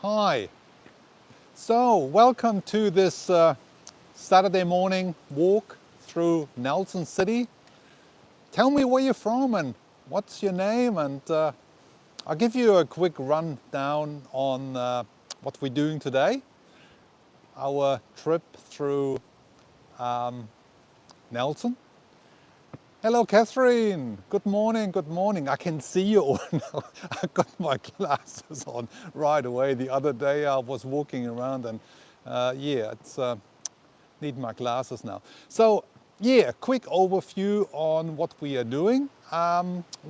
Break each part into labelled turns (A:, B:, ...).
A: Hi. So, welcome to this Saturday morning walk through Nelson City. Tell me where you're from and what's your name, and I'll give you a quick rundown on what we're doing today. Our trip through Nelson. Hello, Catherine. Good morning, good morning. I can see you all now. I got my glasses on right away. The other day I was walking around and need my glasses now. So yeah, quick overview on what we are doing.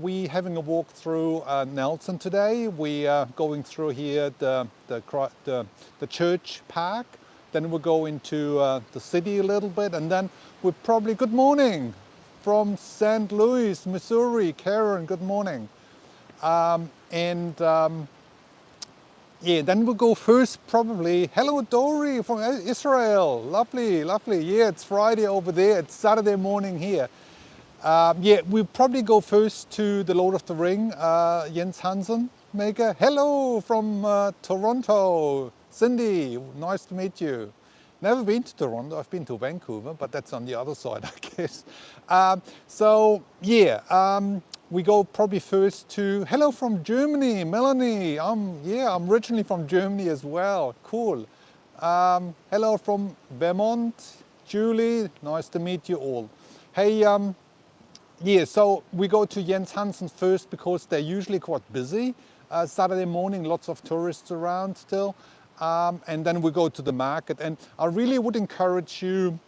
A: We having a walk through Nelson today. We are going through here the church park. Then we'll go into the city a little bit, and then we're probably, good morning from St. Louis, Missouri. Karen, good morning. Then we'll go first probably, hello Dory from Israel, lovely, lovely. Yeah, it's Friday over there, it's Saturday morning here. We'll probably go first to the Lord of the Ring, Jens Hansen maker. Hello from Toronto, Cindy, nice to meet you. Never been to Toronto, I've been to Vancouver, but that's on the other side, I guess. We go probably first to, hello from Germany, Melanie. I'm originally from Germany as well, cool. Hello from Vermont, Julie, nice to meet you all. Hey, so we go to Jens Hansen first because they're usually quite busy. Saturday morning, lots of tourists around still. And then we go to the market, and I really would encourage you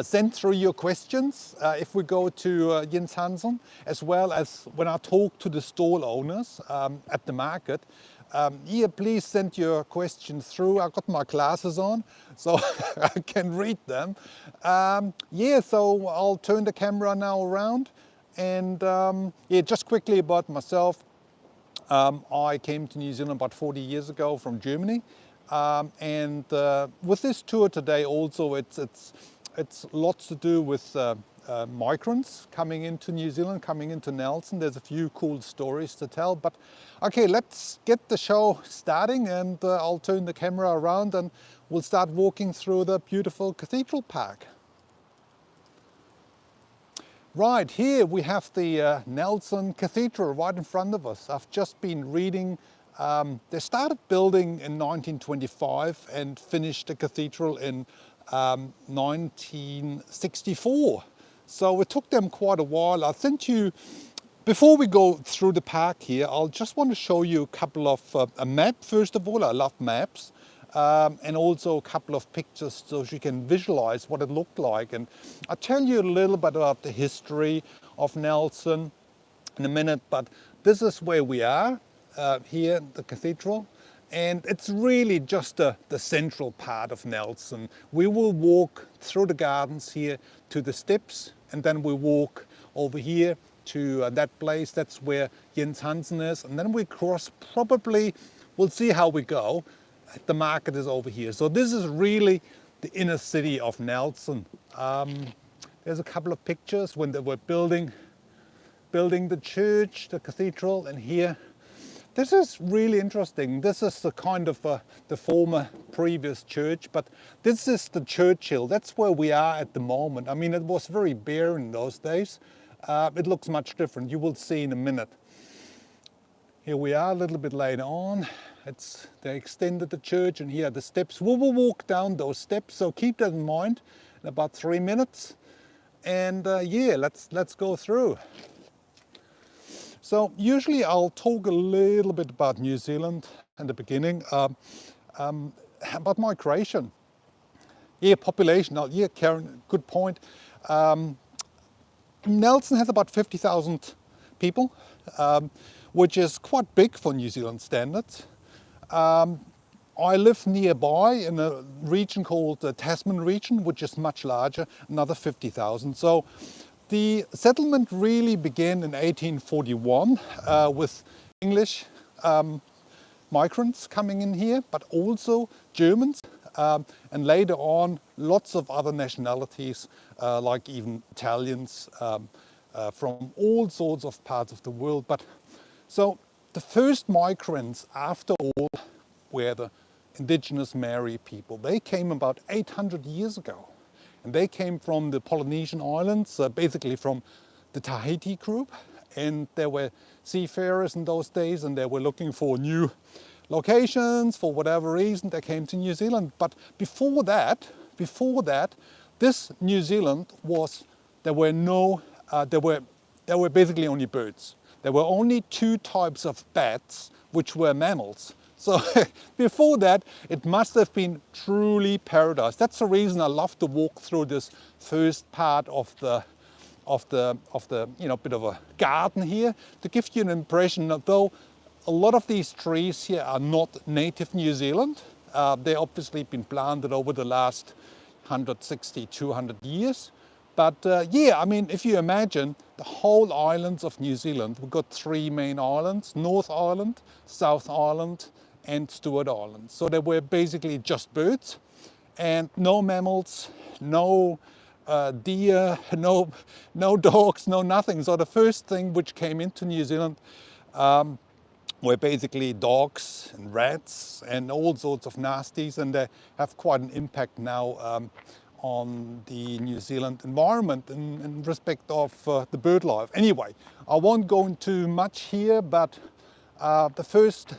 A: send through your questions if we go to Jens Hansen, as well as when I talk to the stall owners at the market. Please send your questions through. I've got my glasses on, so I can read them. So I'll turn the camera now around, and just quickly about myself. I came to New Zealand about 40 years ago from Germany, and with this tour today also it's lots to do with migrants coming into New Zealand, coming into Nelson. There's a few cool stories to tell, but okay, let's get the show starting, and I'll turn the camera around and we'll start walking through the beautiful cathedral park. Right, here we have the Nelson Cathedral right in front of us. I've just been reading, they started building in 1925 and finished the cathedral in 1964. So it took them quite a while. I sent you, before we go through the park here, I'll just want to show you a couple of, a map first of all. I love maps. And also a couple of pictures so you can visualize what it looked like. And I'll tell you a little bit about the history of Nelson in a minute, but this is where we are here at the cathedral. And it's really just the central part of Nelson. We will walk through the gardens here to the steps, and then we walk over here to that place. That's where Jens Hansen is. And then we cross, probably, we'll see how we go. The market is over here. So this is really the inner city of Nelson. There's a couple of pictures when they were building the church, the cathedral, and here. This is really interesting. This is the kind of the former previous church, but this is the church hill. That's where we are at the moment. I mean, it was very bare in those days. It looks much different. You will see in a minute. Here we are a little bit later on. They extended the church, and here are the steps. We will walk down those steps, so keep that in mind in about 3 minutes. And let's go through. So usually I'll talk a little bit about New Zealand in the beginning, about migration. Population. Karen, good point. Nelson has about 50,000 people, which is quite big for New Zealand standards. I live nearby in a region called the Tasman region, which is much larger, another 50,000. So the settlement really began in 1841 with English migrants coming in here, but also Germans, and later on lots of other nationalities, like even Italians, from all sorts of parts of the world. So the first migrants, after all, were the indigenous Maori people. They came about 800 years ago. And they came from the Polynesian islands, basically from the Tahiti group. And there were seafarers in those days, and they were looking for new locations. For whatever reason, they came to New Zealand. But before that, this New Zealand was, there were basically only birds. There were only 2 types of bats, which were mammals. So before that, it must have been truly paradise. That's the reason I love to walk through this first part of the bit of a garden here, to give you an impression that though a lot of these trees here are not native New Zealand, they obviously been planted over the last 160, 200 years. But yeah, I mean, if you imagine the whole islands of New Zealand, we've got 3 main islands: North Island, South Island, and Stewart Island. So they were basically just birds, and no mammals, no deer, no dogs, no nothing. So the first thing which came into New Zealand were basically dogs and rats and all sorts of nasties, and they have quite an impact now on the New Zealand environment in respect of the bird life. Anyway, I won't go into much here, but the first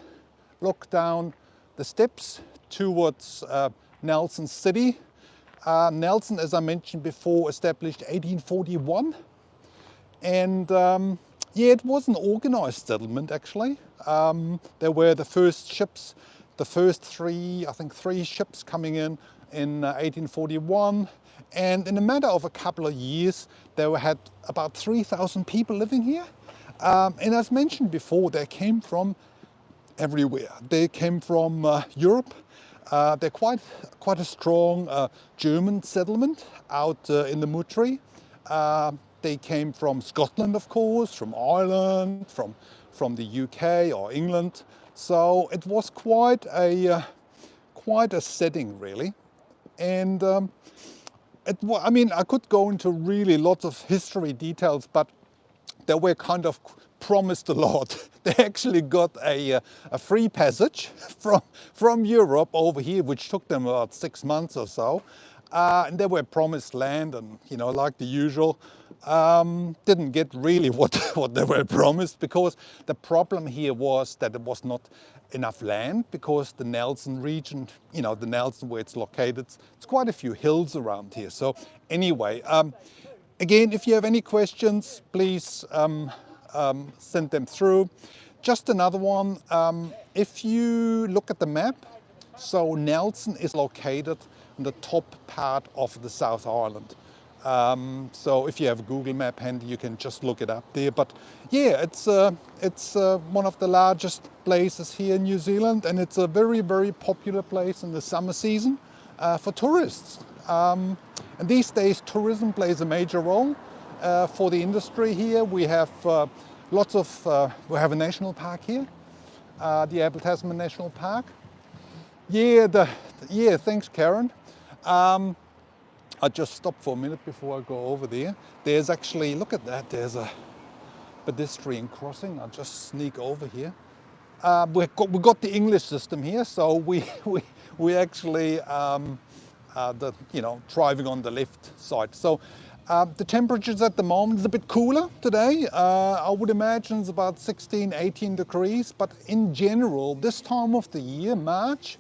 A: look down the steps towards Nelson City. Nelson, as I mentioned before, established 1841, and yeah, it was an organized settlement actually. There were the first ships, the first 3 ships coming in 1841, and in a matter of a couple of years they had about 3,000 people living here, and as mentioned before, they came from everywhere. They came from Europe. They're quite a strong German settlement out in the Mutri. They came from Scotland, of course, from Ireland, from the UK or England. So it was quite a setting, really. And I mean, I could go into really lots of history details, but they were kind of promised a lot. They actually got a free passage from Europe over here, which took them about 6 months or so. And they were promised land, and like the usual, didn't get really what they were promised, because the problem here was that there was not enough land, because the Nelson region, the Nelson where it's located, it's quite a few hills around here. So anyway, again, if you have any questions, please send them through. Just another one, if you look at the map, so Nelson is located in the top part of the South Island. So if you have a Google map handy, you can just look it up there. But yeah, it's one of the largest places here in New Zealand, and it's a very, very popular place in the summer season for tourists. And these days, tourism plays a major role for the industry here. We have we have a national park here, the Abel Tasman National Park. Yeah, thanks, Karen. I just stopped for a minute before I go over there. There's actually, look at that, there's a pedestrian crossing. I'll just sneak over here. We've got the English system here, so we actually driving on the left side. So the temperatures at the moment is a bit cooler today. I would imagine it's about 16, 18 degrees, but in general, this time of the year, March,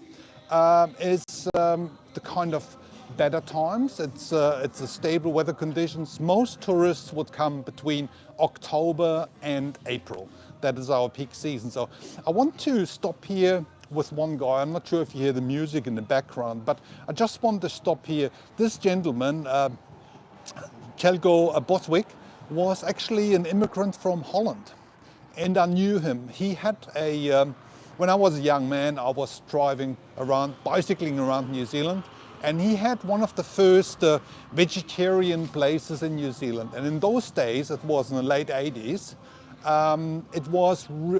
A: is the kind of better times. It's a stable weather conditions. Most tourists would come between October and April. That is our peak season. So I want to stop here with one guy. I'm not sure if you hear the music in the background, but I just want to stop here. This gentleman, Kelgo Boswick, was actually an immigrant from Holland, and I knew him. He had when I was a young man, I was bicycling around New Zealand, and he had one of the first vegetarian places in New Zealand. And in those days, it was in the late 80s,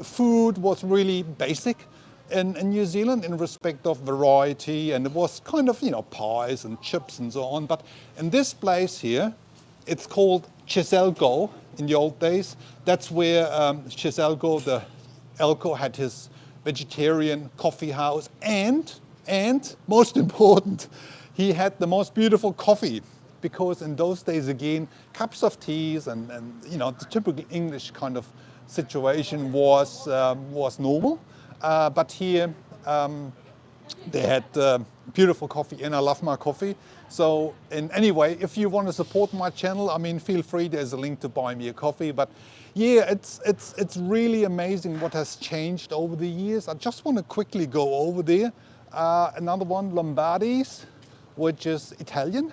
A: food was really basic in New Zealand in respect of variety, and it was kind of, pies and chips and so on. But in this place here, it's called Cheselgo in the old days. That's where Cheselgo, the Elko, had his vegetarian coffee house, and most important, he had the most beautiful coffee, because in those days again, cups of teas and the typical English kind of situation was normal, but here they had beautiful coffee, and I love my coffee. So in any way, if you want to support my channel, I mean, feel free. There's a link to buy me a coffee. But yeah, it's really amazing what has changed over the years. I just want to quickly go over there. Another one, Lombardi's, which is Italian.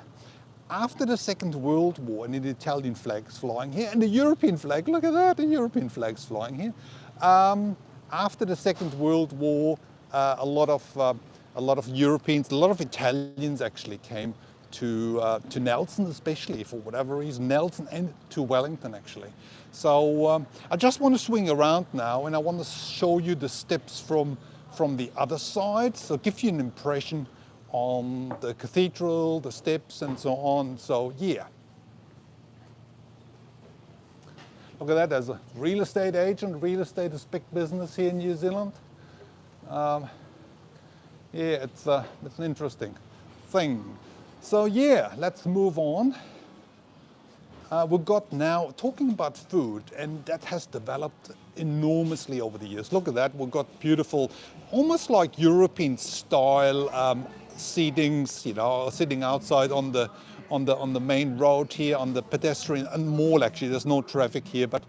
A: After the Second World War, and the Italian flags flying here, and the European flag, look at that, the European flag's flying here. After the Second World War, a lot of Europeans, a lot of Italians actually came to Nelson, especially for whatever reason, Nelson, and to Wellington actually. So I just want to swing around now, and I want to show you the steps from the other side, so give you an impression on the cathedral, the steps, and so on. So yeah. Look at that, as a real estate agent, real estate is big business here in New Zealand. Yeah, it's an interesting thing. So yeah, let's move on. We've got now talking about food, and that has developed enormously over the years. Look at that, we've got beautiful, almost like European style seatings, sitting outside on the main road here, on the pedestrian and mall. Actually, there's no traffic here, but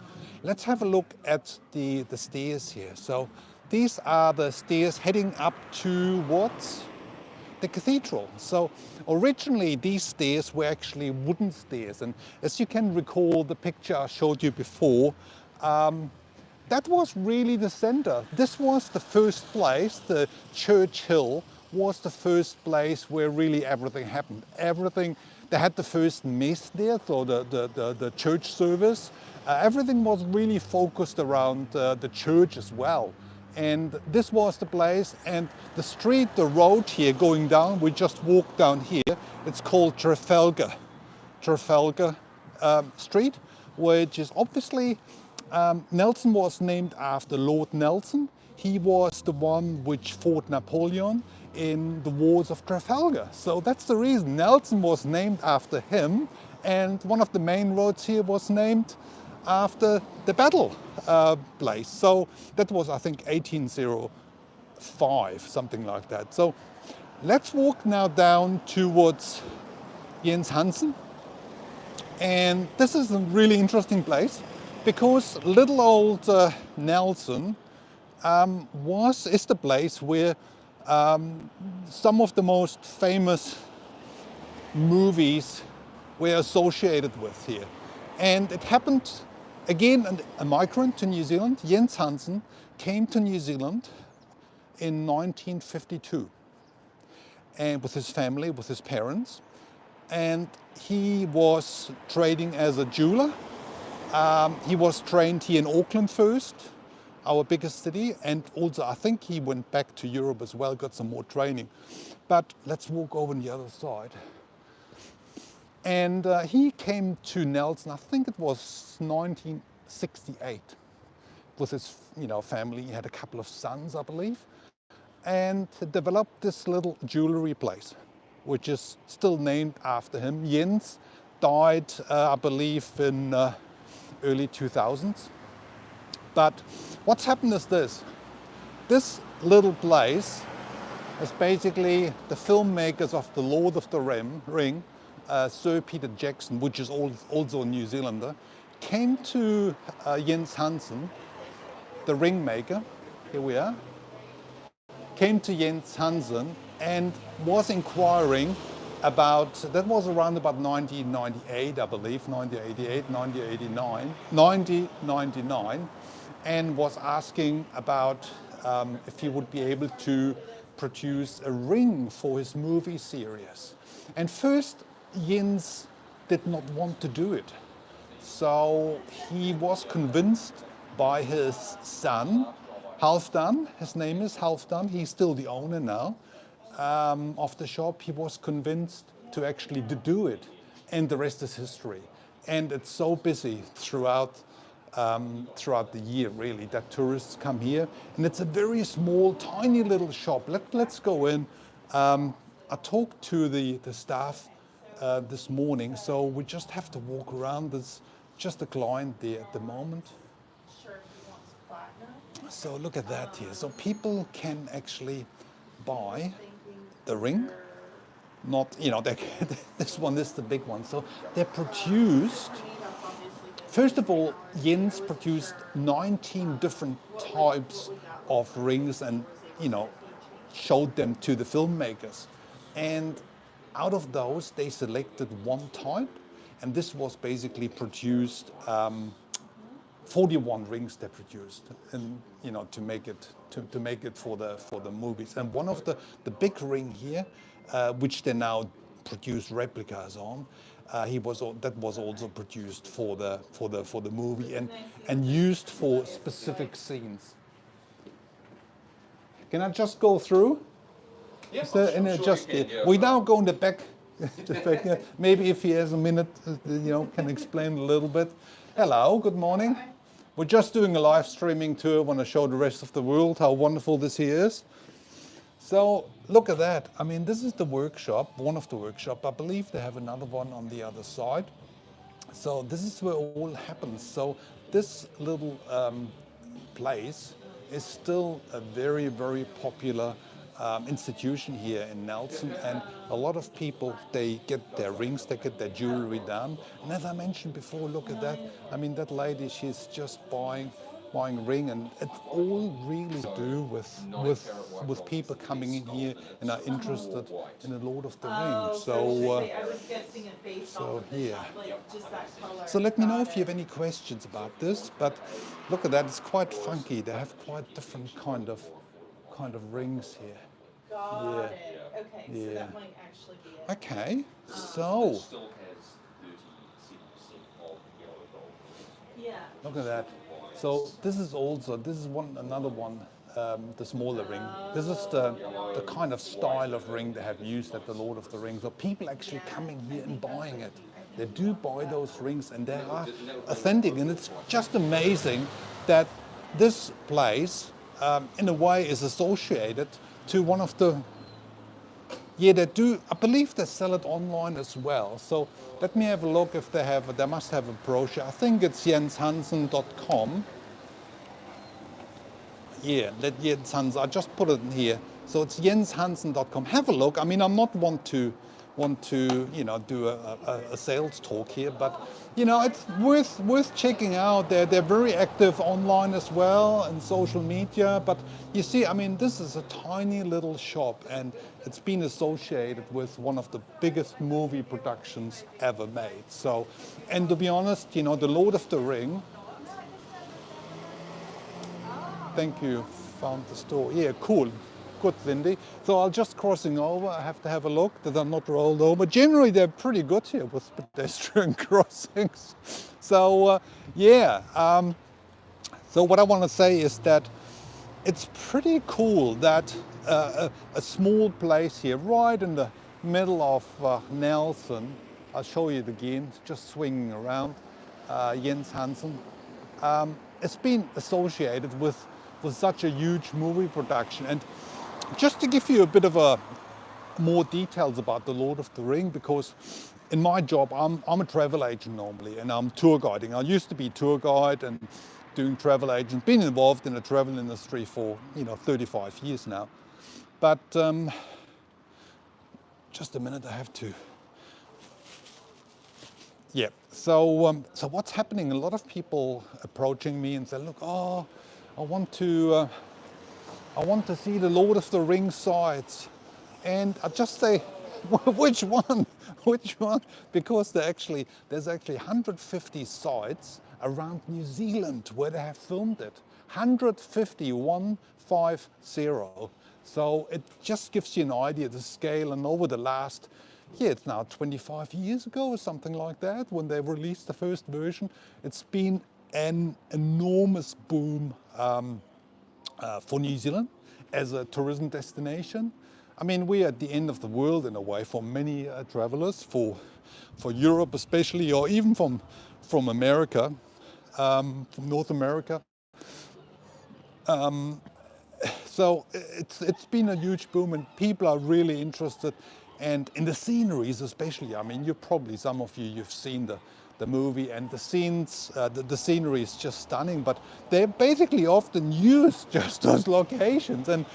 A: let's have a look at the stairs here. So these are the stairs heading up towards the cathedral. So originally these stairs were actually wooden stairs, and as you can recall the picture I showed you before, that was really the center. This was the first place, the Church Hill was the first place where really everything happened. Everything, they had the first mess there, so the church service. Everything was really focused around the church as well. And this was the place, and the street, the road here going down, we just walked down here, it's called Trafalgar Street, which is obviously, Nelson was named after Lord Nelson. He was the one which fought Napoleon in the wars of Trafalgar. So that's the reason Nelson was named after him, and one of the main roads here was named after the battle place. So that was, I think, 1805, something like that. So let's walk now down towards Jens Hansen. And this is a really interesting place, because little old Nelson is the place where some of the most famous movies were associated with here. And it happened, again, a migrant to New Zealand, Jens Hansen, came to New Zealand in 1952, and with his family, with his parents, and he was trading as a jeweler. He was trained here in Auckland first, our biggest city, and also I think he went back to Europe as well, got some more training. But let's walk over on the other side. And he came to Nelson, I think it was 1968, with his family. He had a couple of sons, I believe, and developed this little jewelry place, which is still named after him. Jens died, I believe, in early 2000s. But what's happened is this little place is basically the filmmakers of The Lord of the Ring, Sir Peter Jackson, which is also a New Zealander, came to Jens Hansen, the Ringmaker, here we are, came to Jens Hansen and was inquiring about, that was around about 1998, I believe, 1988, 1999, and was asking about if he would be able to produce a ring for his movie series. And first, Jens did not want to do it. So he was convinced by his son, Halfdan, his name is Halfdan, he's still the owner now, of the shop. He was convinced to actually do it, and the rest is history. And it's so busy throughout throughout the year, really, that tourists come here. And it's a very small, tiny little shop. Let's go in. I talked to the staff this morning, so we just have to walk around. There's just a client there at the moment. So look at that here. So people can actually buy the ring. Not, this one is the big one. So they're produced. First of all, Jens produced 19 different types of rings and, showed them to the filmmakers. And out of those, they selected one type, and this was basically produced. 41 rings they produced, and to make it for the movies. And one of the big ring here, which they now produce replicas on, that was also produced for the movie and used for specific scenes. Can I just go through?
B: Yeah,
A: We now go in the back. Maybe if he has a minute, can explain a little bit. Hello, good morning. We're just doing a live streaming tour. I want to show the rest of the world how wonderful this here is. So look at that. I mean, this is the workshop, one of the workshops. I believe they have another one on the other side. So this is where all happens. So this little place is still a very, very popular institution here in Nelson, and a lot of people, they get their rings, they get their jewelry done. And as I mentioned before, look at that. I mean, that lady, she's just buying ring, and it's all really to do with people coming in here and are interested in the Lord of the Rings. So here. So let me know if you have any questions about this. But look at that, it's quite funky. They have quite different kind of rings here.
C: Got it. Okay, so that might actually be it.
A: Okay, so
B: Still has 37% of yellow gold.
C: Yeah.
A: look at that. So this is another one, the smaller ring. This is the kind of style of ring they have used at the Lord of the Rings. So people actually coming here and buying it. They do buy those rings, and they are authentic. And it's just amazing that this place, in a way, is associated to one of the, they do, I believe they sell it online as well. So let me have a look if they must have a brochure. I think it's jenshansen.com. Yeah, that Jens Hansen, I just put it in here. So it's jenshansen.com. Have a look. I mean, I'm not want to do a sales talk here, but it's worth checking out. They're very active online as well and social media. But you see, I mean, this is a tiny little shop, and it's been associated with one of the biggest movie productions ever made. So, and to be honest, the Lord of the Ring. Thank you. Found the store. Yeah, cool. Good, Cindy. So I'll just crossing over. I have to have a look that I'm not rolled over. Generally, they're pretty good here with pedestrian crossings. So so what I want to say is that it's pretty cool that a small place here, right in the middle of Nelson. I'll show you it again. Just swinging around. Jens Hansen. It's been associated with such a huge movie production. And just to give you a bit of more details about the Lord of the Ring, because in my job, I'm a travel agent normally, and I'm tour guiding. I used to be tour guide and doing travel agent, been involved in the travel industry for 35 years now. But just a minute, I have to. Yeah. So what's happening? A lot of people approaching me and say, "Look, I want to see the Lord of the Rings sites," and I just say, "Which one? Which one?" Because there's actually 150 sites around New Zealand where they have filmed it. 150. So it just gives you an idea of the scale. And over the last, it's now 25 years ago or something like that, when they released the first version, it's been an enormous boom for New Zealand as a tourism destination. I mean, we're at the end of the world in a way for many travelers, for Europe especially, or even from America. from North America. So it's been a huge boom, and people are really interested, and in the sceneries especially. I mean, some of you, you've seen the movie, and the scenes, the scenery is just stunning. But they basically often use just those locations, and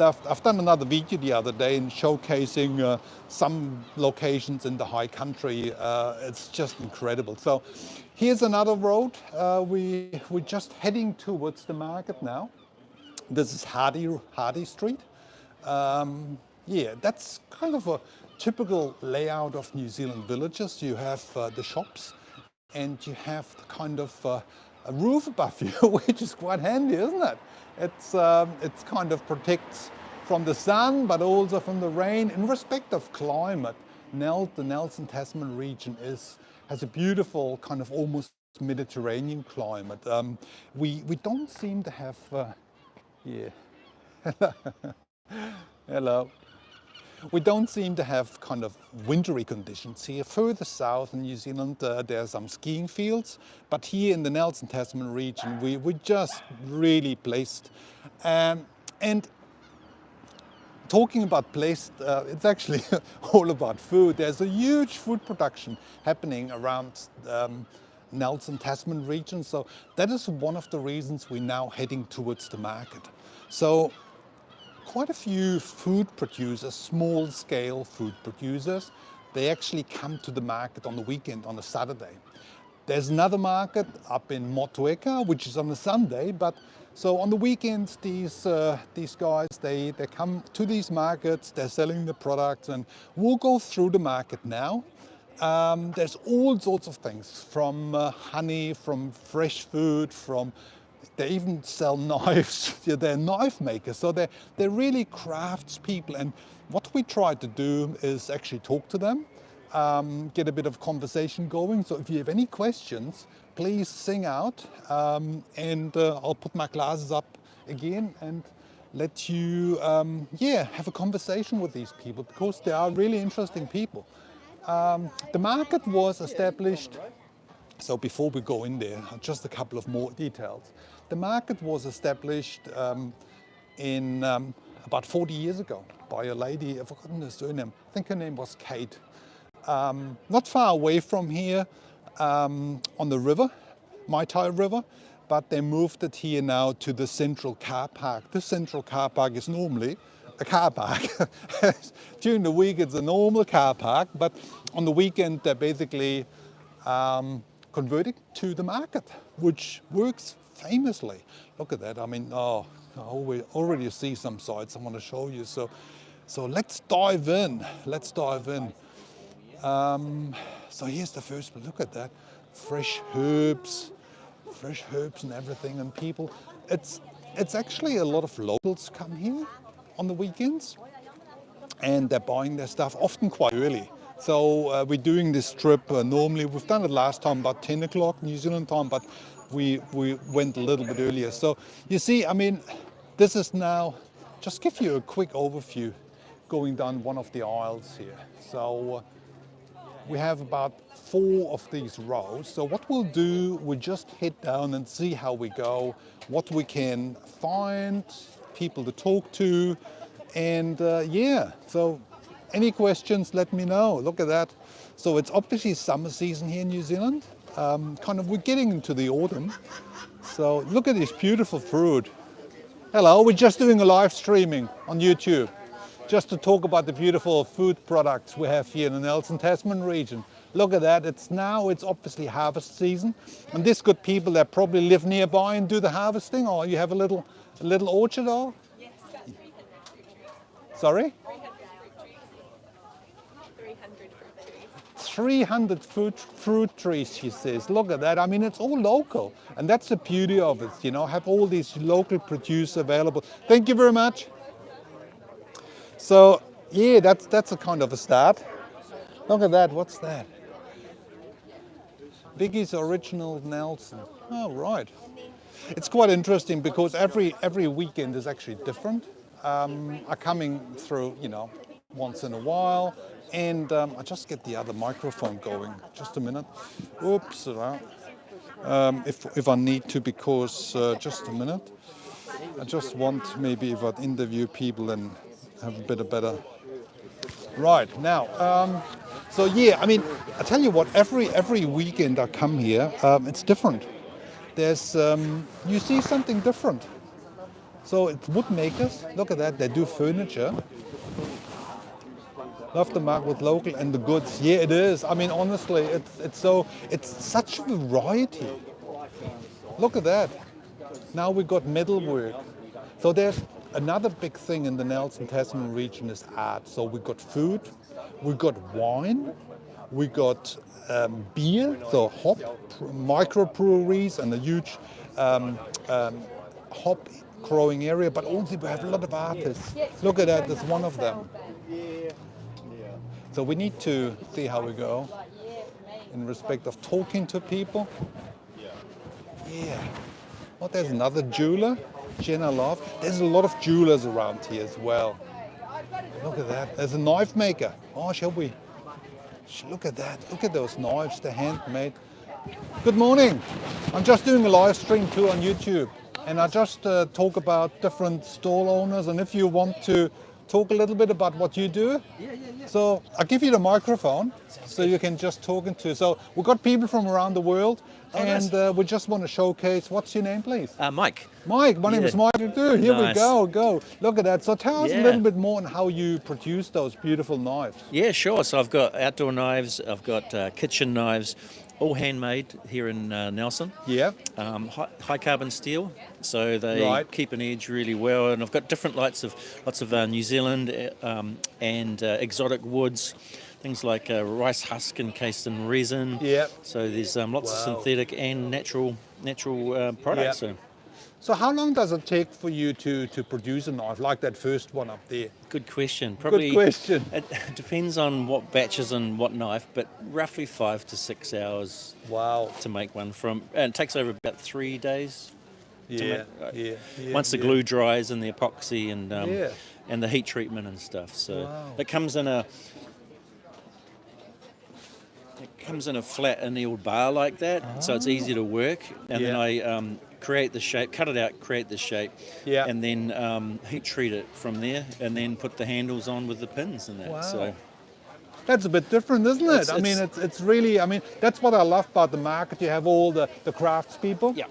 A: I've done another video the other day in showcasing some locations in the high country. It's just incredible. So here's another road. We're just heading towards the market now. This is Hardy Street. Yeah, that's kind of a typical layout of New Zealand villages. You have the shops, and you have the kind of a roof above you, which is quite handy, isn't it? It's kind of protects from the sun, but also from the rain. In respect of climate, the Nelson Tasman region has a beautiful kind of almost Mediterranean climate. We don't seem to have. Yeah. Hello. We don't seem to have kind of wintry conditions here. Further south in New Zealand, there are some skiing fields, but here in the Nelson Tasman region, we're just really blessed. And talking about blessed, it's actually all about food. There's a huge food production happening around Nelson Tasman region. So that is one of the reasons we're now heading towards the market. So quite a few food producers, small scale food producers, they actually come to the market on the weekend, on a Saturday. There's another market up in Motueka, which is on a Sunday, but so on the weekends, these guys, they come to these markets, they're selling the products, and we'll go through the market now. There's all sorts of things, from honey, from fresh food, they even sell knives. They're knife makers, so they're really craftspeople. And what we try to do is actually talk to them, get a bit of conversation going. So if you have any questions, please sing out, and I'll put my glasses up again and let you, have a conversation with these people, because they are really interesting people. The market was established. So before we go in there, just a couple of more details. The market was established in about 40 years ago by a lady, I've forgotten her surname, I think her name was Kate. Not far away from here, on the river, Maitai River, but they moved it here now to the central car park. The central car park is normally a car park. During the week it's a normal car park, but on the weekend they're basically converting to the market, which works famously. Look at that. I mean, I already see some sites I want to show you. So let's dive in. So here's the first one. Look at that. Fresh herbs and everything. And people, it's actually a lot of locals come here on the weekends, and they're buying their stuff often quite early. So we're doing this trip normally. We've done it last time about 10 o'clock New Zealand time, but we went a little bit earlier. So you see, I mean, this is now, just give you a quick overview going down one of the aisles here. So we have about 4 of these rows. So what we'll do, we'll just head down and see how we go, what we can find, people to talk to, and so any questions, let me know. Look at that. So it's obviously summer season here in New Zealand. We're getting into the autumn. So look at this beautiful fruit. Hello, we're just doing a live streaming on YouTube, just to talk about the beautiful food products we have here in the Nelson Tasman region. Look at that. It's obviously harvest season, and this good people that probably live nearby and do the harvesting, or you have a little orchard, or?
C: Yes, about 300 fruit trees.
A: Sorry?
C: 300 fruit trees.
A: 300 fruit trees, she says. Look at that. I mean, it's all local. And that's the beauty of it, have all these local produce available. Thank you very much. So, yeah, that's a kind of a start. Look at that. What's that? Biggie's Original Nelson. Oh, right. It's quite interesting because every weekend is actually different. Are coming through, once in a while. And I just get the other microphone going. Just a minute. Oops. if I need to, because just a minute. I just want maybe if I'd interview people and have a bit of better. Right now, so yeah, I mean, I tell you what, every weekend I come here, it's different. There's you see something different. So it's wood makers. Look at that, they do furniture. Love the mark with local and the goods. Yeah, it is. I mean, honestly, it's such a variety. Look at that. Now we got metalwork. So there's another big thing in the Nelson Tasman region is art. So we got food, we got wine, we got beer, so hop, microbreweries and a huge hop growing area, but also we have a lot of artists. Look at that, there's one of them. So we need to see how we go in respect of talking to people. Yeah. Oh, there's another jeweler, Jenna Love. There's a lot of jewelers around here as well. Look at that. There's a knife maker. Oh, shall we? Look at that. Look at those knives. They're handmade. Good morning. I'm just doing a live stream too on YouTube. And I just talk about different stall owners. And if you want to talk a little bit about what you do. So I'll give you the microphone so you can just talk into. So we've got people from around the world and we just want to showcase. What's your name, please?
D: Mike.
A: Mike, my name is Michael too. Here we
D: Nice.
A: go. Look at that. So tell us a little bit more on how you produce those beautiful knives.
D: Yeah, sure. So I've got outdoor knives, I've got kitchen knives, all handmade here in Nelson.
A: Yeah.
D: High carbon steel, so they keep an edge really well. And I've got different lots of New Zealand and exotic woods, things like rice husk encased in resin.
A: Yeah.
D: So there's lots of synthetic and natural products.
A: Yeah. So how long does it take for you to produce a knife like that first one up there?
D: Good question. Probably.
A: Good question.
D: It depends on what batches and what knife, but roughly 5 to 6 hours.
A: Wow.
D: To make one and it takes over about 3 days.
A: Yeah.
D: Once the glue dries and the epoxy and the heat treatment and stuff. So it comes in a flat annealed bar like that, so it's easy to work. And then I create the shape, cut it out, create the shape, and then heat treat it from there, and then put the handles on with the pins and that.
A: Wow.
D: So
A: that's a bit different, isn't it? I mean, it's really, I mean, that's what I love about the market. You have all the craftspeople.
D: Yeah.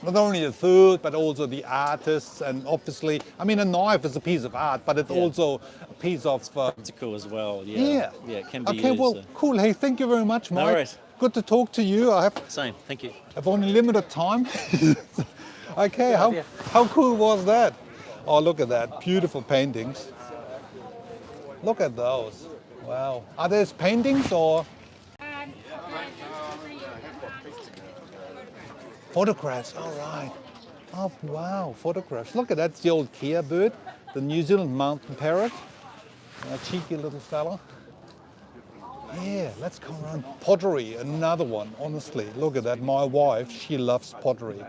A: Not only the food, but also the artists, and obviously, I mean, a knife is a piece of art, but it's also a piece of...
D: practical as well, Yeah, it can be
A: okay,
D: used,
A: well, cool. Hey, thank you very much, Mike.
D: No worries.
A: Good to talk to you.
D: Same, thank you.
A: I've only limited time. Okay, how cool was that? Oh, look at that. Beautiful paintings. Look at those. Wow. Are those paintings or... Photographs, all right. Oh, wow, photographs. Look at that, it's the old Kia bird, the New Zealand mountain parrot. A cheeky little fella. Yeah, let's go around. Pottery, another one, honestly. Look at that, my wife, she loves pottery.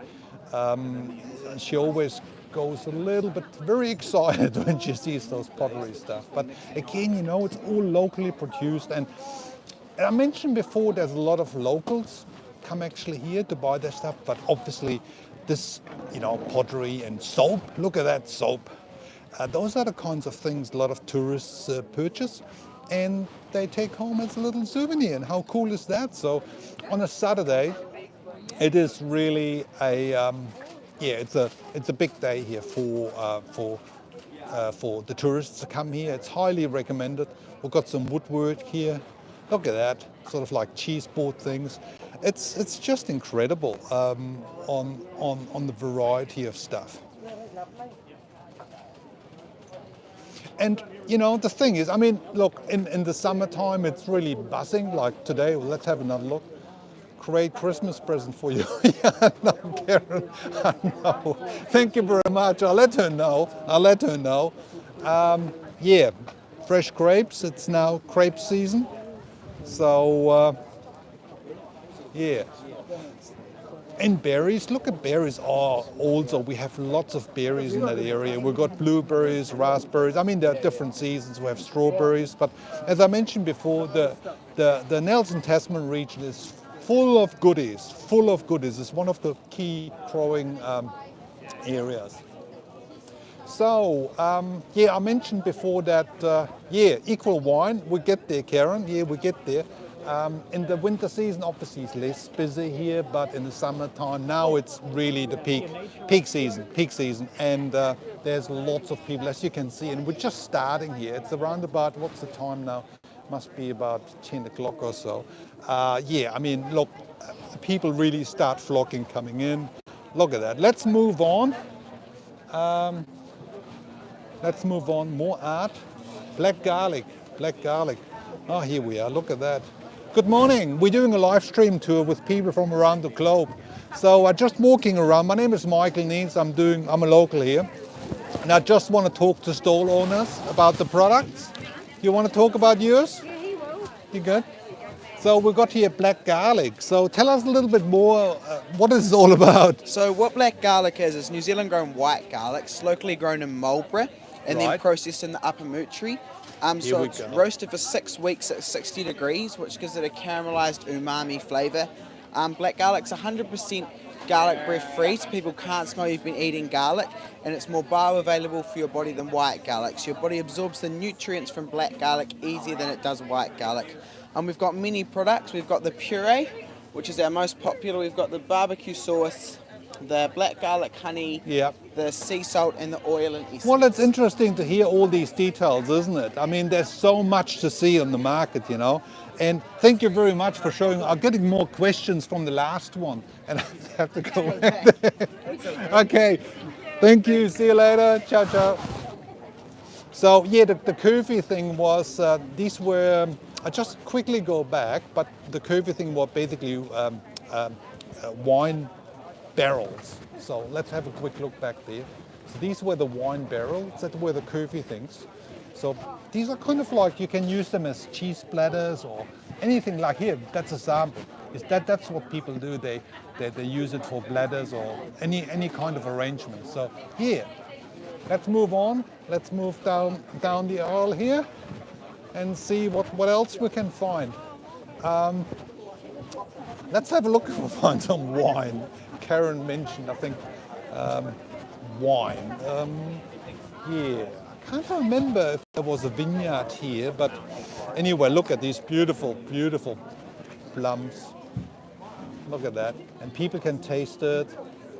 A: She always goes a little bit very excited when she sees those pottery stuff. But again, you know, it's all locally produced. And I mentioned before, there's a lot of locals come actually here to buy their stuff, but obviously this, you know, pottery and soap, look at that soap. Those are the kinds of things a lot of tourists purchase and they take home as a little souvenir. And how cool is that? So on a Saturday, it is really it's a big day here for the tourists to come here. It's highly recommended. We've got some woodwork here. Look at that, sort of like cheese board things. It's just incredible on the variety of stuff. And you know, the thing is, I mean, look, in the summertime it's really buzzing. Like today, well, let's have another look. Great Christmas present for you. Yeah, I know, Karen. I know. Thank you very much. I'll let her know. Yeah, fresh grapes. It's now grape season. So, yeah. And berries, look at berries. Oh, also we have lots of berries in that area. We've got blueberries, raspberries. I mean, there are different seasons. We have strawberries. But as I mentioned before, the Nelson Tasman region is full of goodies, full of goodies. It's one of the key growing areas. So, yeah, I mentioned before that, yeah, equal wine, we get there, Karen, yeah, we get there. In the winter season, obviously it's less busy here, but in the summertime, now it's really the peak season. And there's lots of people, as you can see, and we're just starting here. It's around about, what's the time now? Must be about 10 o'clock or so. Yeah, I mean, look, people really start flocking, coming in. Look at that. Let's move on. Let's move on. More art. Black garlic. Black garlic. Oh, here we are. Look at that. Good morning. We're doing a live stream tour with people from around the globe. So I'm just walking around. My name is Michael Needs. I'm a local here. And I just want to talk to stall owners about the products. You want to talk about yours?
E: Yeah, he will.
A: You good? So we've got here black garlic. So tell us a little bit more, what is this all about?
F: So what black garlic is New Zealand grown white garlic. It's locally grown in Marlborough and then
A: Right.
F: processed in the upper Moutere.
A: Here
F: So
A: we
F: it's
A: go.
F: roasted for 6 weeks at 60 degrees, which gives it a caramelized umami flavour. Black garlic's 100% garlic breath free, so people can't smell you've been eating garlic, and it's more bioavailable for your body than white garlic. So your body absorbs the nutrients from black garlic easier than it does white garlic. We've got many products. We've got the puree, which is our most popular. We've got the barbecue sauce, the black garlic honey,
A: Yeah.
F: the sea salt, and the oil and essence.
A: Well, it's interesting to hear all these details, isn't it? I mean, there's so much to see on the market, you know. And thank you very much for showing. I'm getting more questions from the last one, and I have to go back there. Okay, thank you. See you later. Ciao, ciao. So yeah, the curvy thing was these were. I just quickly go back, but the curvy thing was basically wine barrels. So let's have a quick look back there. So these were the wine barrels, that were the curvy things. So these are kind of like, you can use them as cheese platters or anything like here. That's a sample. That's what people do. They use it for bladders or any kind of arrangement. So here, let's move on. Let's move down the aisle here and see what else we can find. Let's have a look if we find some wine. Karen mentioned, I think, wine. Yeah, I can't remember if there was a vineyard here, but anyway, look at these beautiful, beautiful plums. Look at that. And people can taste it.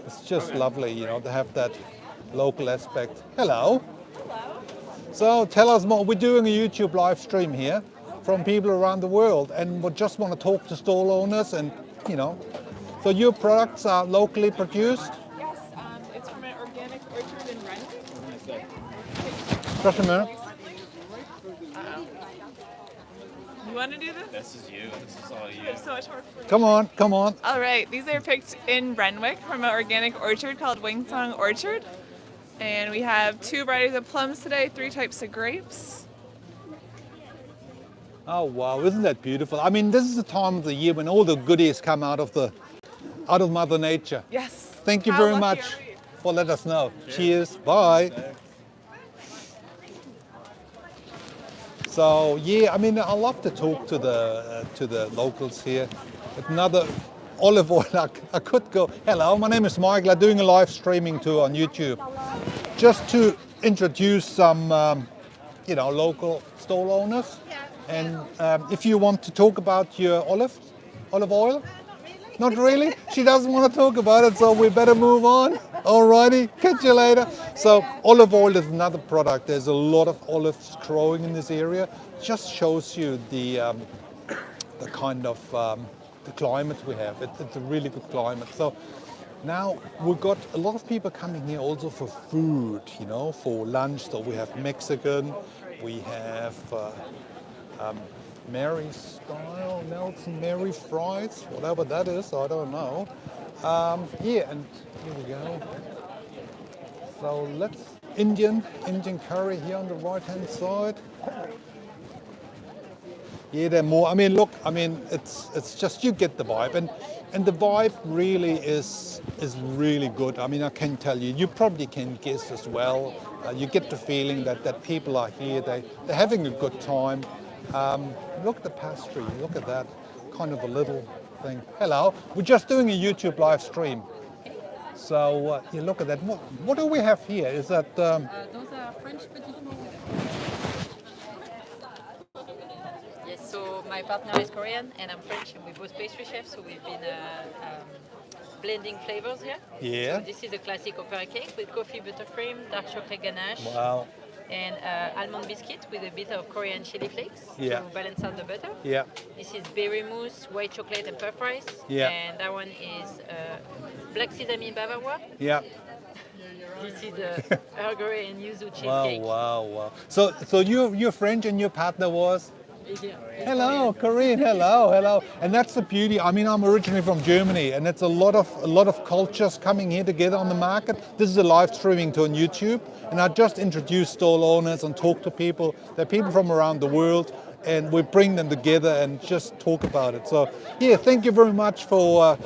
A: It's just lovely, you know, to have that local aspect. Hello. So tell us more. We're doing a YouTube live stream here from people around the world, and we just want to talk to stall owners and, you know. So your products are locally produced?
G: Yes, it's from an organic orchard in Renwick.
A: Just a minute.
G: You want to do this?
B: This is you. This is all you.
G: There's so much more for you.
A: Come on, come on.
G: All right, these are picked in Renwick from an organic orchard called Wingsong Orchard. And we have 2 varieties of plums today, 3 types of grapes.
A: Oh wow, isn't that beautiful? I mean, this is the time of the year when all the goodies come out of Mother Nature.
G: Yes.
A: Thank you
G: How
A: very
G: lucky
A: much
G: are we?
A: for letting us know. Cheers. Bye. So yeah, I mean, I love to talk to the locals here. Another olive oil. I could go. Hello, my name is Michael. I'm doing a live streaming tour on YouTube, just to introduce some, local stall owners. And if you want to talk about your olive oil. Not really? She doesn't want to talk about it, so we better move on. Alrighty, catch you later. So olive oil is another product. There's a lot of olives growing in this area. Just shows you the kind of the climate we have. It's a really good climate. So now we've got a lot of people coming here also for food, you know, for lunch. So we have Mexican, we have Mary style, Nelson Mary fries, whatever that is, I don't know. Yeah, and here we go. So let's Indian curry here on the right hand side. Yeah, there are more. I mean, look, I mean, it's just, you get the vibe, and the vibe really is really good. I mean, I can tell you, you probably can guess as well. You get the feeling that people are here, they're having a good time. Look at the pastry, look at that, kind of a little thing. Hello. We're just doing a YouTube live stream. So you look at that. What do we have here? Is that?
E: Those are French petit fours. Yes, so my partner is Korean and I'm French and we're both pastry chefs, so we've been blending flavors here.
A: Yeah.
E: So this is a classic opera cake with coffee buttercream, dark chocolate ganache,
A: Wow.
E: and almond biscuit with a bit of Korean chili flakes
A: Yeah.
E: to balance out the butter.
A: Yeah.
E: This is berry mousse, white chocolate and puff rice.
A: Yeah.
E: And that one is black sesame bavarois.
A: Yeah.
E: This is Earl Grey and yuzu
A: Wow.
E: cheesecake.
A: Wow. So you're French and your partner was?
E: Yeah.
A: Hello, Korean. Hello. And that's the beauty. I mean, I'm originally from Germany, and it's a lot of cultures coming here together on the market. This is a live streaming to on YouTube, and I just introduced stall owners and talk to people. They're people from around the world, and we bring them together and just talk about it. So, yeah, thank you very much for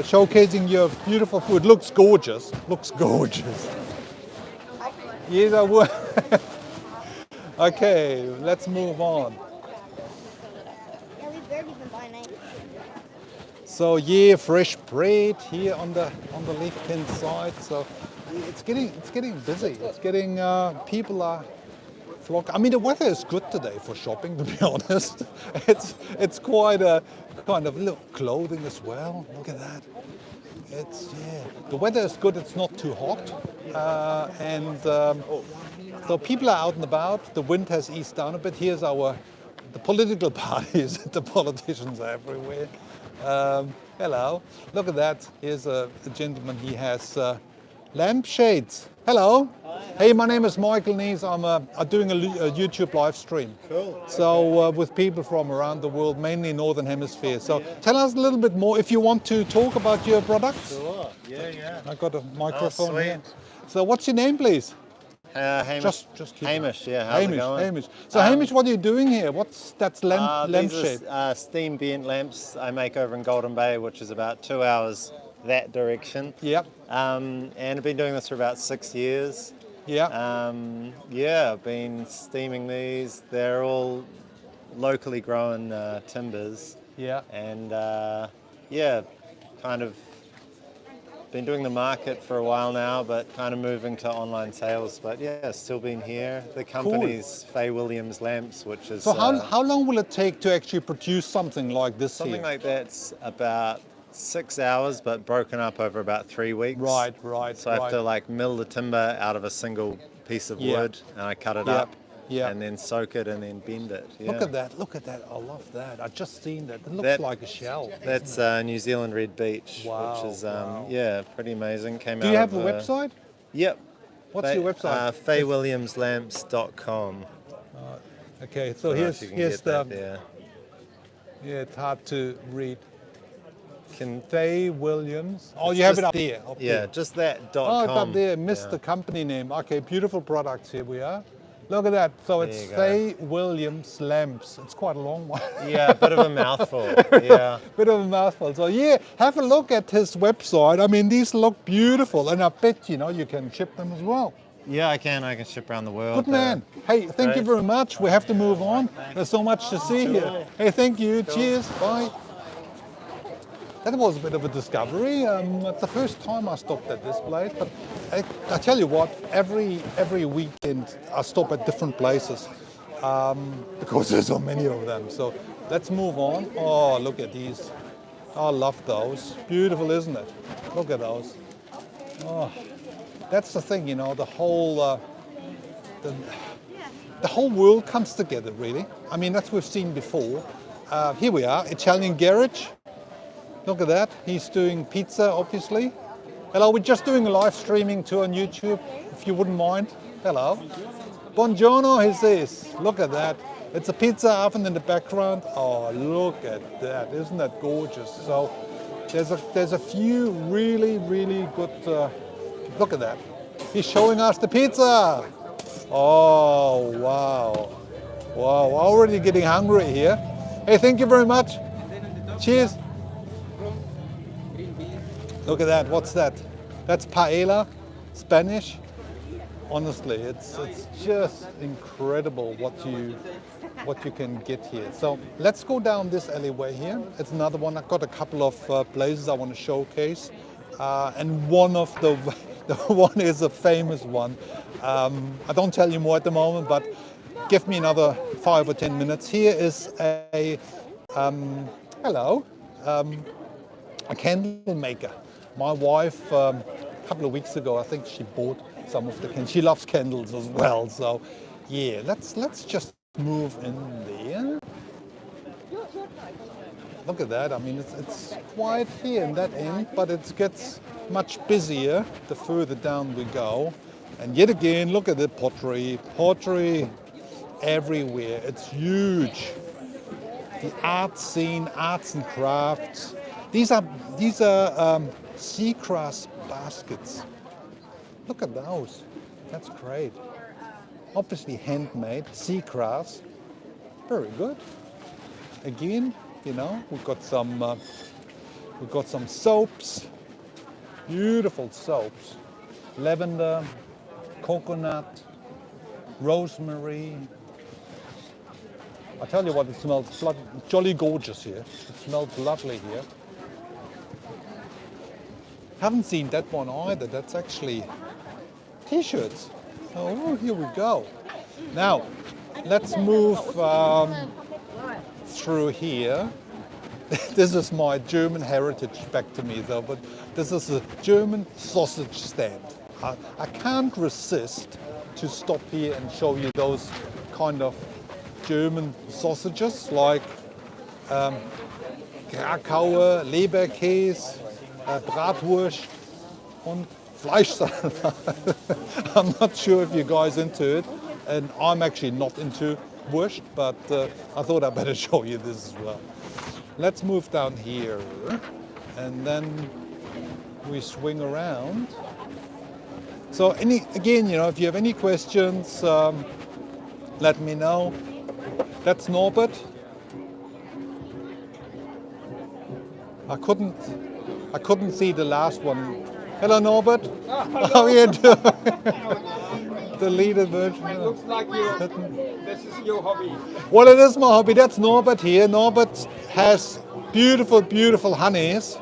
A: showcasing your beautiful food. Looks gorgeous. Yes, I will. Okay, let's move on. So yeah, fresh bread here on the left-hand side. So it's getting busy. It's getting people are flocking. I mean, the weather is good today for shopping. To be honest, it's quite a kind of look clothing as well. Look at that. The weather is good. It's not too hot, so people are out and about. The wind has eased down a bit. Here's the political parties. The politicians are everywhere. Hello, look at that. Here's a gentleman. He has lampshades. Hello.
H: Hi.
A: Hey, my name is Michael Nees. I'm doing a YouTube live stream.
H: Cool.
A: So with people from around the world, mainly Northern Hemisphere. So tell us a little bit more if you want to talk about your products.
H: Sure. Yeah.
A: I got a microphone
H: sweet.
A: here. So what's your name, please?
H: Hamish.
A: Just keep
H: Hamish. Yeah. How's it going?
A: Hamish. So Hamish, what are you doing here? That's lampshade.
H: These are steam bent lamps I make over in Golden Bay, which is about 2 hours that direction.
A: Yep.
H: And I've been doing this for about 6 years.
A: Yeah.
H: I've been steaming these. They're all locally grown timbers.
A: Yeah.
H: And kind of been doing the market for a while now, but kind of moving to online sales. But yeah, still been here. The company's Fay Williams Lamps, which is...
A: So how long will it take to actually produce something like this
H: something
A: here?
H: like that's about 6 hours, but broken up over about 3 weeks.
A: Right.
H: So I have to mill the timber out of a single piece of wood, and I cut it up, and then soak it, and then bend it. Yeah.
A: Look at that. I love that. I just seen that. It looks like a shell.
H: That's New Zealand Red Beech, which is pretty amazing.
A: Do you have a website?
H: Yep.
A: What's your website?
H: FayWilliamsLamps.com.
A: Okay, so here's the.
H: there.
A: Yeah, it's hard to read. Fay Williams. Oh, you have it up there.
H: Just that .com.
A: Oh, it's up there. Missed the company name. Okay, beautiful products. Here we are. Look at that. So it's Fay Williams Lamps. It's quite a long one.
H: Yeah, a bit of a mouthful. Yeah.
A: Bit of a mouthful. So yeah, have a look at his website. I mean, these look beautiful, and I bet you can ship them as well.
H: Yeah, I can ship around the world.
A: Good man. Hey, thank you very much. We have to move on. There's so much to see here. Hey, thank you. Cool. Cheers. Bye. That was a bit of a discovery. It's the first time I stopped at this place, but I tell you what, every weekend I stop at different places because there's so many of them. So let's move on. Oh, look at these. I love those. Beautiful, isn't it? Look at those. Oh, that's the thing, the whole the whole world comes together, really. I mean, that's what we've seen before. Here we are, Italian garage. Look at that. He's doing pizza, obviously. Hello, we're just doing a live streaming too on YouTube, if you wouldn't mind. Hello. Buongiorno, he says. Look at that. It's a pizza oven in the background. Oh, look at that. Isn't that gorgeous? So there's a few really, really good... look at that. He's showing us the pizza. Oh, wow. Wow, already getting hungry here. Hey, thank you very much. Cheers. Look at that. What's that? That's paella, Spanish. Honestly, it's just incredible what what you can get here. So let's go down this alleyway here. It's another one. I've got a couple of places I want to showcase, and one of the one is a famous one. I don't tell you more at the moment, but give me another 5 or 10 minutes. Here is a a candle maker. My wife, a couple of weeks ago, I think she bought some of the candles. She loves candles as well. So, yeah, let's just move in there. Look at that. I mean, it's quiet here in that end, but it gets much busier the further down we go. And yet again, look at the pottery. Pottery everywhere. It's huge. The art scene, arts and crafts. These are seagrass baskets. Look at those. That's great. Obviously handmade, seagrass. Very good. Again, you know, we've got some soaps. Beautiful soaps. Lavender, coconut, rosemary. I tell you what, it smells jolly gorgeous here. It smells lovely here. Haven't seen that one either. That's actually t-shirts. Oh, here we go. Now, let's move through here. This is my German heritage back to me though, but this is a German sausage stand. I can't resist to stop here and show you those kind of German sausages like Krakauer, Leberkäse, Bratwurst und Fleischsalat. I'm not sure if you guys into it, and I'm actually not into wurst, but I thought I'd better show you this as well. Let's move down here, and then we swing around. So again, you know, if you have any questions, let me know. That's Norbert. I couldn't see the last one. Hello, Norbert.
I: Oh, hello.
A: How are you doing? The leader version.
I: It looks like this is your hobby.
A: Well, it is my hobby. That's Norbert here. Norbert has beautiful, beautiful honeys,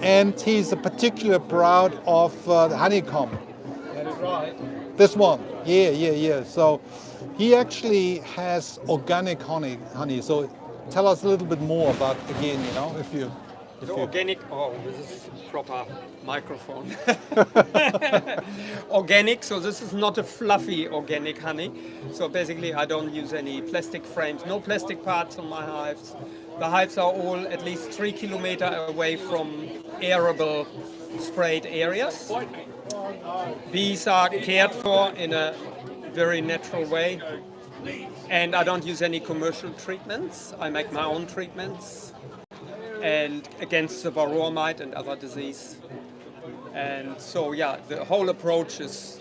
A: and he's particularly proud of the honeycomb.
I: That is right.
A: This one, yeah. So he actually has organic honey. So tell us a little bit more about, again, you know, if you.
I: The organic, this is proper microphone. Organic, so this is not a fluffy organic honey. So basically I don't use any plastic frames, no plastic parts on my hives. The hives are all at least 3 kilometers away from arable sprayed areas. Bees are cared for in a very natural way. And I don't use any commercial treatments. I make my own treatments. And against the varroa mite and other disease. And so, yeah, the whole approach is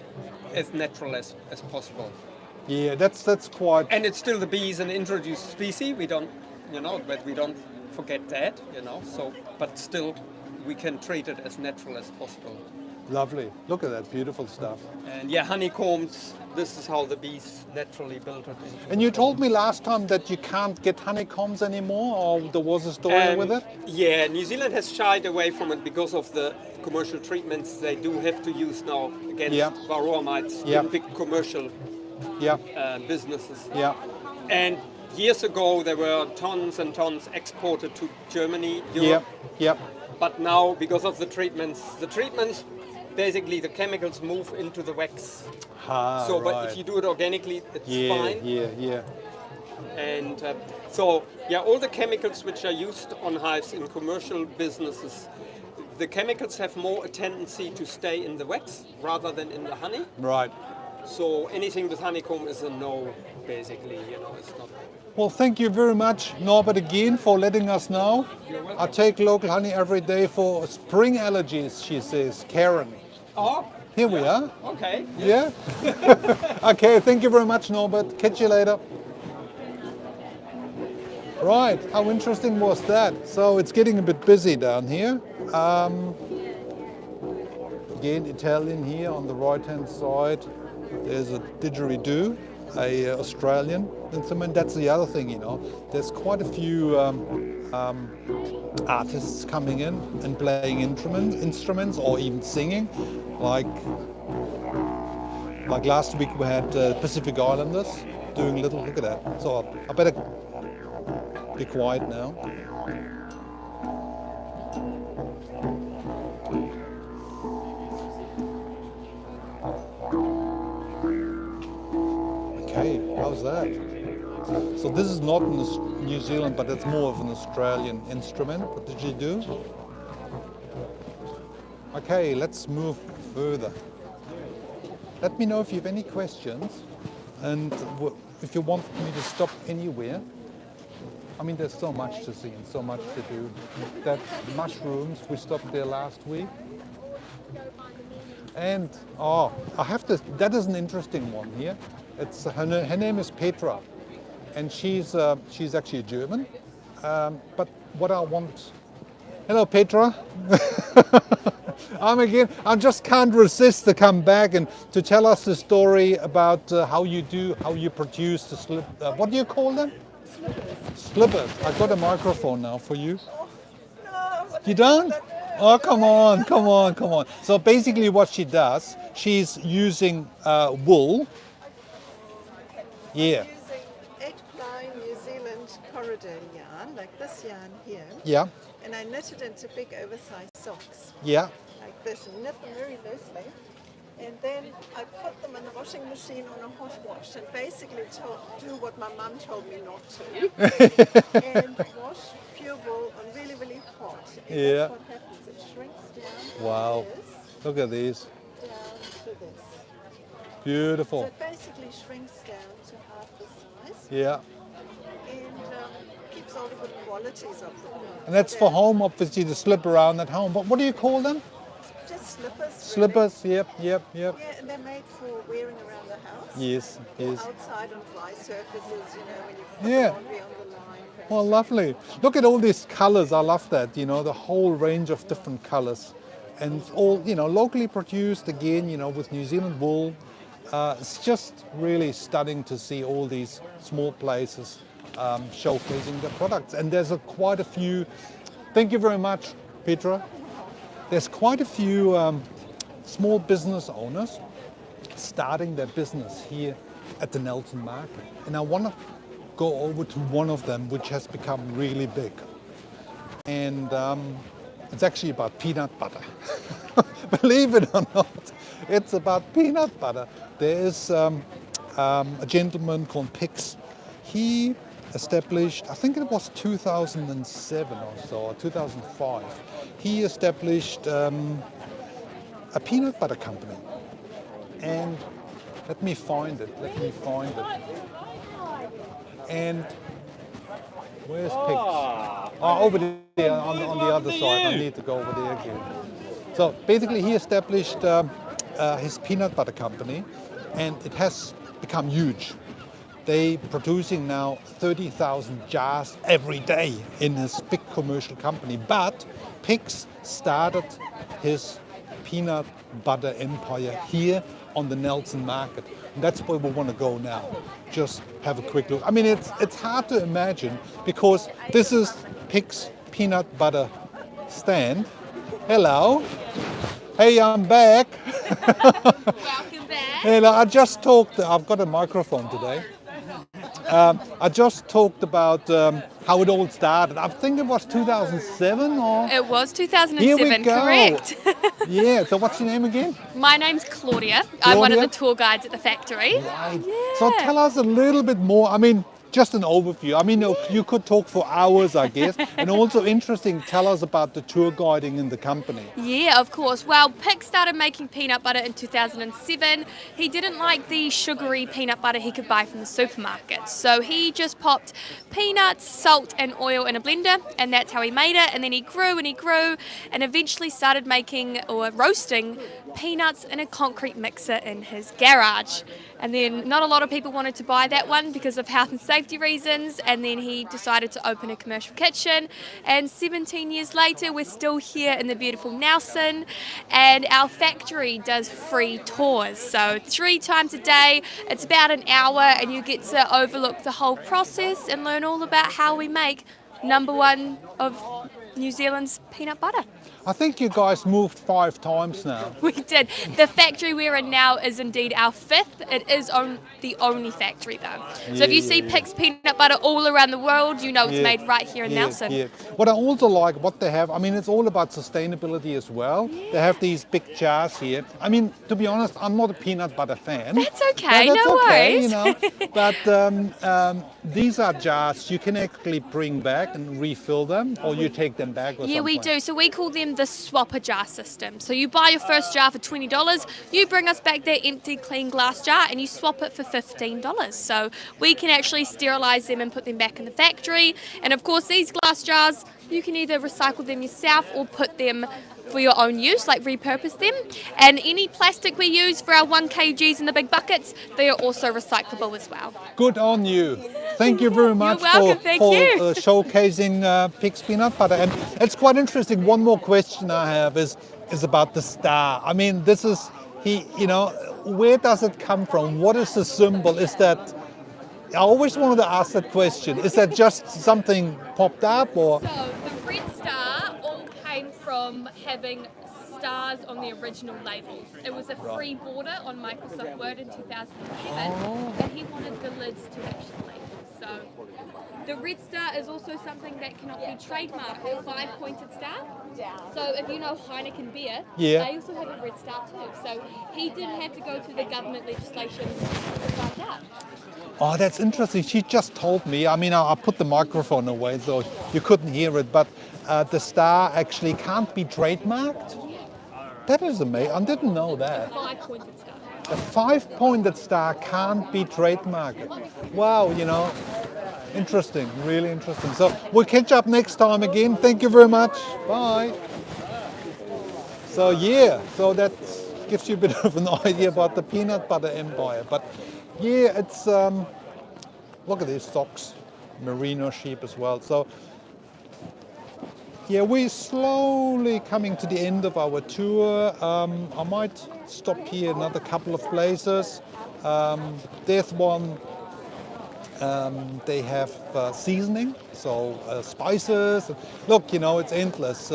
I: as natural as possible.
A: Yeah, that's quite.
I: And it's still the bee is an introduced species. We don't, but we don't forget that, So, but still, we can treat it as natural as possible.
A: Lovely. Look at that beautiful stuff.
I: And yeah, honeycombs. This is how the bees naturally built it.
A: And you told me last time that you can't get honeycombs anymore, or there was a story with it?
I: Yeah, New Zealand has shied away from it because of the commercial treatments they do have to use now against varroa mites in big commercial businesses.
A: Yeah.
I: And years ago, there were tons and tons exported to Germany, Europe.
A: Yeah.
I: But now, because of the treatments, basically the chemicals move into the wax. But if you do it organically, it's fine.
A: Yeah.
I: And all the chemicals which are used on hives in commercial businesses, the chemicals have more a tendency to stay in the wax rather than in the honey.
A: Right.
I: So anything with honeycomb is a no, basically, it's not.
A: Well, thank you very much, Norbert, again, for letting us know. I take local honey every day for spring allergies, she says, Karen.
I: Oh,
A: here we are.
I: Okay.
A: Yeah? Okay, thank you very much, Norbert. Catch you later. Right, how interesting was that? So it's getting a bit busy down here. Again, Italian here on the right-hand side. There's a didgeridoo. a Australian instrument. That's the other thing, you know. There's quite a few artists coming in and playing instruments or even singing. Like last week we had Pacific Islanders doing little, look at that. So I better be quiet now. Okay, how's that? So this is not in New Zealand, but it's more of an Australian instrument. What did you do? Okay, let's move further. Let me know if you have any questions, and if you want me to stop anywhere. I mean, there's so much to see and so much to do. That mushrooms, we stopped there last week. And, I have to, that is an interesting one here. It's her name is Petra, and she's actually German. But what I want, hello Petra. I just can't resist to come back and to tell us the story about how you produce the what do you call them? Slippers. I've got a microphone now for you. You don't? Oh, come on. So basically what she does, she's using wool. Yeah.
C: I'm using 8-ply New Zealand corridor yarn, like this yarn here.
A: Yeah.
C: And I knit it into big oversized socks.
A: Yeah.
C: Like this, and knit them very loosely. And then I put them in the washing machine on a hot wash and basically do what my mum told me not to. And wash pure wool on really, really hot. And
A: Yeah.
C: that's what happens. It shrinks down.
A: Wow.
C: Like this,
A: Look at these.
C: down to this.
A: Beautiful.
C: So it basically shrinks down to half the size.
A: Yeah.
C: And keeps all the good qualities of them.
A: And that's for home, obviously, to slip around at home. But what do you call them?
C: Just slippers.
A: Slippers.
C: Really.
A: Yep.
C: Yeah, and they're made for wearing around the house.
A: Yes.
C: Or
A: Yes.
C: outside on dry surfaces, you know, when you put
A: Yeah.
C: the laundry on the line.
A: Well, lovely. Look at all these colors. I love that, you know, the whole range of different colors. And all, you know, locally produced again, you know, with New Zealand wool. It's just really stunning to see all these small places showcasing their products. And there's quite a few, thank you very much, Petra. There's quite a few small business owners starting their business here at the Nelson Market. And I want to go over to one of them, which has become really big. And it's actually about peanut butter. Believe it or not, it's about peanut butter. There is a gentleman called Pix. He established, I think it was 2007 or so, or 2005. He established a peanut butter company. And let me find it. And where's Pix? Oh, over there on the other side. I need to go over there again. So basically he established his peanut butter company, and it has become huge. They producing now 30,000 jars every day in his big commercial company. But Pix started his peanut butter empire here on the Nelson Market. And that's where we want to go now. Just have a quick look. I mean, it's hard to imagine because this is Pix peanut butter stand. Hello. Hey, I'm back.
J: Welcome back.
A: Hello, I just talked, I've got a microphone today. I just talked about how it all started. I think it was 2007 or?
J: It was
A: Here
J: 2007,
A: we go.
J: correct.
A: Yeah, so what's your name again?
J: My name's Claudia. I'm one of
A: Claudia?
J: the tour guides at the factory.
A: Right.
J: Yeah.
A: So tell us a little bit more. I mean, just an overview. I mean, you could talk for hours, I guess. And also interesting, tell us about the tour guiding in the company.
J: Yeah, of course. Well, Pick started making peanut butter in 2007. He didn't like the sugary peanut butter he could buy from the supermarket. So he just popped peanuts, salt and oil in a blender, and that's how he made it. And then he grew and eventually started making or roasting peanuts in a concrete mixer in his garage. And then not a lot of people wanted to buy that one because of health and safety reasons, and then he decided to open a commercial kitchen. And 17 years later, we're still here in the beautiful Nelson, and our factory does free tours. So 3 times a day, it's about an hour, and you get to overlook the whole process and learn all about how we make #1 of New Zealand's peanut butter.
A: I think you guys moved 5 times now.
J: We did. The factory we're in now is indeed our 5th. It is the only factory though. So if you see Pick's peanut butter all around the world, you know it's made right here in Nelson.
A: Yeah. What I also like, what they have, I mean, it's all about sustainability as well. They have these big jars here. I mean, to be honest, I'm not a peanut butter fan.
J: That's okay,
A: That's
J: no
A: okay,
J: worries.
A: you know. But these are jars you can actually bring back and refill them, or you take them back or something.
J: Yeah, we do. So we call them the swapper jar system. So you buy your first jar for $20, you bring us back that empty clean glass jar and you swap it for $15. So we can actually sterilize them and put them back in the factory. And of course these glass jars, you can either recycle them yourself or put them for your own use, like repurpose them. And any plastic we use for our 1 kgs in the big buckets, they are also recyclable as well.
A: Good on you. Thank you very much
J: welcome, thank you.
A: showcasing Pick's peanut butter. And it's quite interesting. One more question I have is about the star. I mean, this is, where does it come from? What is the symbol? Is that, I always wanted to ask that question. Is that just something popped up or?
J: So the red star all came from having stars on the original labels. It was a free border on Microsoft Word in 2007, and he wanted the lids to match the labels. So the red star is also something that cannot be trademarked, a 5-pointed star. So if you know Heineken beer, they also have a red star too. So he didn't have to go through the government legislation to find that.
A: Oh, that's interesting. She just told me. I mean, I put the microphone away so you couldn't hear it, but the star actually can't be trademarked. That is amazing. I didn't know that.
J: A 5-pointed star.
A: A 5-pointed star can't be trademarked. Wow, interesting, really interesting. So we'll catch up next time again. Thank you very much. Bye. So so that gives you a bit of an idea about the peanut butter empire. But yeah, it's, look at these socks, merino sheep as well. So yeah, we're slowly coming to the end of our tour. I might stop here another couple of places. There's one, they have seasoning, so spices. Look, it's endless.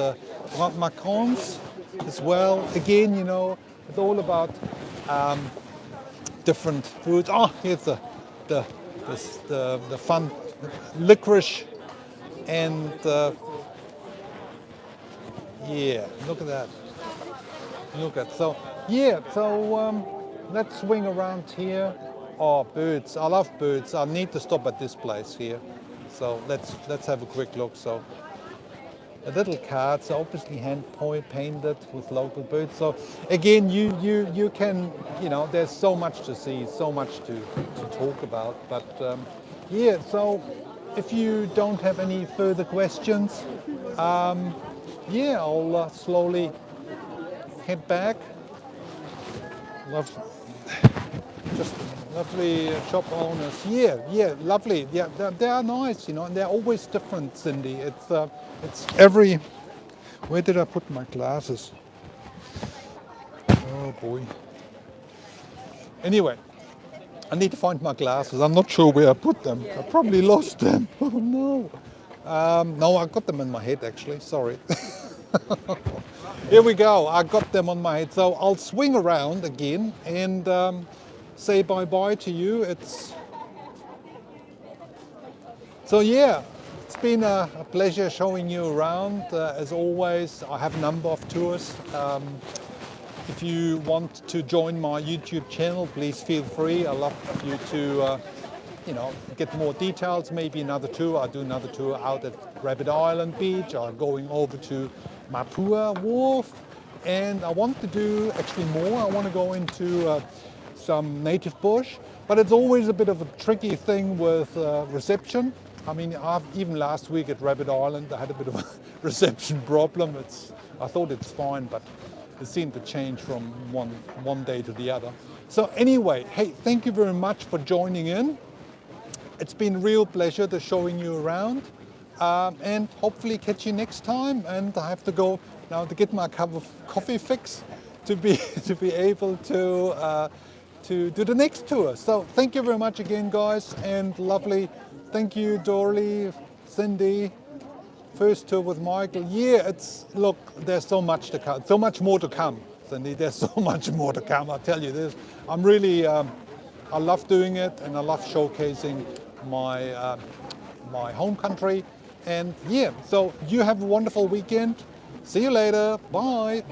A: Macarons as well. Again, it's all about different foods. Oh, here's the fun licorice and look at that. Let's swing around here. Oh, birds! I love birds. I need to stop at this place here. So let's have a quick look. So a little cards, obviously hand painted with local birds. So again, you can, there's so much to see, so much to talk about. But so if you don't have any further questions, I'll slowly head back. Just lovely shop owners. Lovely. Yeah, they are nice, and they're always different, Cindy. It's every. Where did I put my glasses? Oh boy. Anyway, I need to find my glasses. I'm not sure where I put them. I probably lost them. Oh no. No, I got them in my head actually. Sorry. Here we go. I got them on my head. So I'll swing around again and say bye-bye to you. It's been a pleasure showing you around. As always, I have a number of tours. If you want to join my YouTube channel, please feel free. I'd love you to get more details. Maybe another tour. I'll do another tour out at Rabbit Island Beach. I'm going over to Mapua Wharf. And I want to do actually more. I want to go into some native bush. But it's always a bit of a tricky thing with reception. I mean, even last week at Rabbit Island, I had a bit of a reception problem. I thought it's fine, but it seemed to change from one day to the other. So anyway, hey, thank you very much for joining in. It's been a real pleasure to showing you around, and hopefully catch you next time. And I have to go now to get my cup of coffee fix to be able to do the next tour. So thank you very much again, guys, and lovely. Thank you, Dorley, Cindy. First tour with Michael. Yeah, look, there's so much to come, so much more to come, Cindy. There's so much more to come. I tell you this. I'm really, I love doing it, and I love showcasing my my home country. And yeah, so you have a wonderful weekend. See you later. Bye.